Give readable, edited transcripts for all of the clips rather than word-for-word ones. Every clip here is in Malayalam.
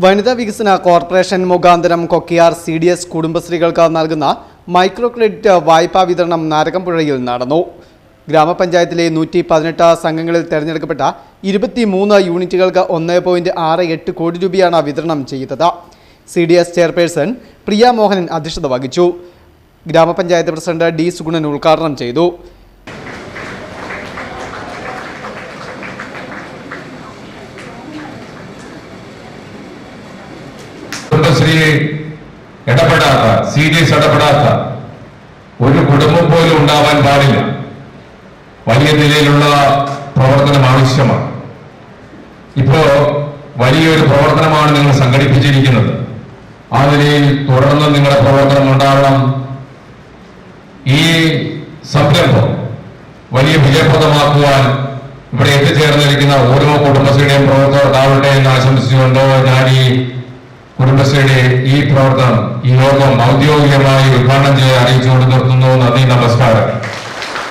വനിതാ വികസന കോർപ്പറേഷൻ മുഖാന്തരം കൊക്കിയാർ CDS കുടുംബശ്രീകൾക്ക് നൽകുന്ന മൈക്രോ ക്രെഡിറ്റ് വായ്പാ വിതരണം നാരകംപുഴയിൽ നടന്നു. ഗ്രാമപഞ്ചായത്തിലെ 118 സംഘങ്ങളിൽ തിരഞ്ഞെടുക്കപ്പെട്ട 23 യൂണിറ്റുകൾക്ക് 1.68 കോടി രൂപയാണ് വിതരണം ചെയ്തത്. CDS ചെയർപേഴ്സൺ പ്രിയ മോഹനൻ അധ്യക്ഷത വഹിച്ചു. ഗ്രാമപഞ്ചായത്ത് പ്രസിഡന്റ് D സുഗുണൻ ഉദ്ഘാടനം ചെയ്തു. കുടുംബശ്രീയെ ഇടപെടാത്ത CDS ഇടപെടാത്ത ഒരു കുടുംബം പോലും ഉണ്ടാവാൻ പാടില്ല. വലിയ നിലയിലുള്ള പ്രവർത്തനം ആവശ്യമാണ്. ഇപ്പോ വലിയൊരു പ്രവർത്തനമാണ് നിങ്ങൾ സംഘടിപ്പിച്ചിരിക്കുന്നത്. ആ നിലയിൽ തുടർന്ന് നിങ്ങളുടെ പ്രവർത്തനം ഉണ്ടാവണം. ഈ സംരംഭം വലിയ വിജയപ്രദമാക്കുവാൻ ഇവിടെ എത്തിച്ചേർന്നിരിക്കുന്ന ഓരോ കുടുംബശ്രീയുടെയും പ്രവർത്തകർക്കാവട്ടെ എന്ന് ആശംസിച്ചുകൊണ്ട് ഞാൻ ഈ കുടുംബശ്രീയുടെ ഈ പ്രവർത്തനം ഈ യോഗം ഔദ്യോഗികമായി ഉദ്ഘാടനം ചെയ്യാൻ അറിയിച്ചുകൊണ്ട് നിർത്തുന്നു. നന്ദി, നമസ്കാരം.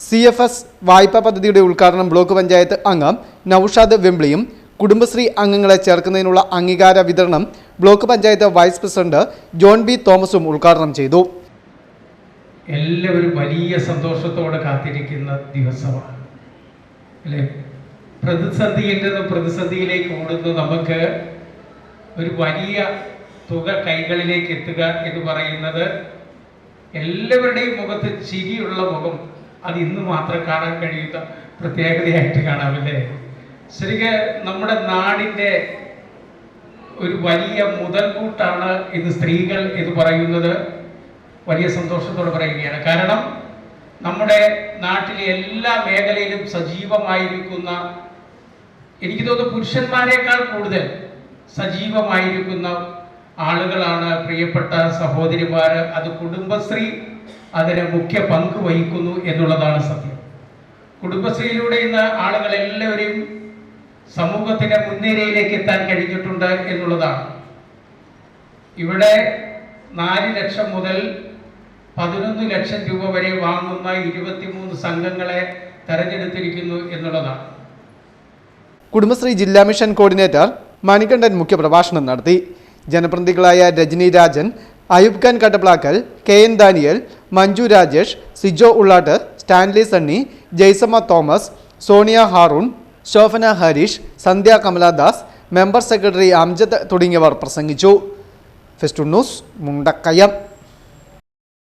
CFS വായ്പാ പദ്ധതിയുടെ ഉദ്ഘാടനം ബ്ലോക്ക് പഞ്ചായത്ത് അംഗം നൌഷാദ് വെംബ്ലിയും കുടുംബശ്രീ അംഗങ്ങളെ ചേർക്കുന്നതിനുള്ള അംഗീകാര വിതരണം block panchayat vice president John B തോമസും ഉദ്ഘാടനം ചെയ്തു. എല്ലാവരും വലിയ സന്തോഷത്തോടെ കാത്തിരിക്കുന്ന ദിവസമാണ് അല്ലേ? പ്രതിസന്ധിയിൽ നിന്ന് പ്രതിസന്ധിയിലേക്ക് ഓടുന്ന നമുക്ക് ഒരു വലിയ തുക കൈകളിലേക്ക് എത്തുക എന്ന് പറയുന്നത് എല്ലാവരുടെയും മുഖത്ത് ചിരിയുള്ള മുഖം അത് ഇന്ന് മാത്രം കാണാൻ കഴിയുന്ന പ്രത്യേകതയായിട്ട് കാണാമല്ലേ? ശരിക്കും നമ്മുടെ നാടിൻ്റെ ഒരു വലിയ മുതൽക്കൂട്ടാണ് ഇന്ന് സ്ത്രീകൾ എന്ന് പറയുന്നത്. വലിയ സന്തോഷത്തോടെ പറയുകയാണ്. കാരണം നമ്മുടെ നാട്ടിലെ എല്ലാ മേഖലയിലും സജീവമായിരിക്കുന്ന, എനിക്ക് തോന്നുന്നു പുരുഷന്മാരെക്കാൾ കൂടുതൽ സജീവമായിരിക്കുന്ന ആളുകളാണ് പ്രിയപ്പെട്ട സഹോദരിമാർ. അത് കുടുംബശ്രീ അതിന് മുഖ്യ പങ്ക് വഹിക്കുന്നു എന്നുള്ളതാണ് സത്യം. കുടുംബശ്രീയിലൂടെ ഇന്ന് ആളുകളെല്ലാവരെയും സമൂഹത്തിന്റെ മുൻനിരയിലേക്ക് എത്താൻ കഴിഞ്ഞിട്ടുണ്ട് എന്നുള്ളതാണ്. ഇവിടെ 4 ലക്ഷം മുതൽ 11 ലക്ഷം രൂപ വരെ വാങ്ങുന്ന 23 സംഘങ്ങളെ തെരഞ്ഞെടുത്തിരിക്കുന്നു എന്നുള്ളതാണ്. കുടുംബശ്രീ ജില്ലാ മിഷൻ കോർഡിനേറ്റർ മണികണ്ഠൻ മുഖ്യപ്രഭാഷണം നടത്തി. ജനപ്രതിനിധികളായ Rajani Rajan, Ayoob Khan Kattaplackal, KN Daniel, Manju Rajesh, Sijo Ullattu, Stanley Sunny, Jaisamma Thomas, Sonia Haroon, Shobhana Harish, Sandhya Kamaladas, member secretary Amjad തുടങ്ങിയവർ പ്രസംഗിച്ചു. Festoon news, Mundakayam.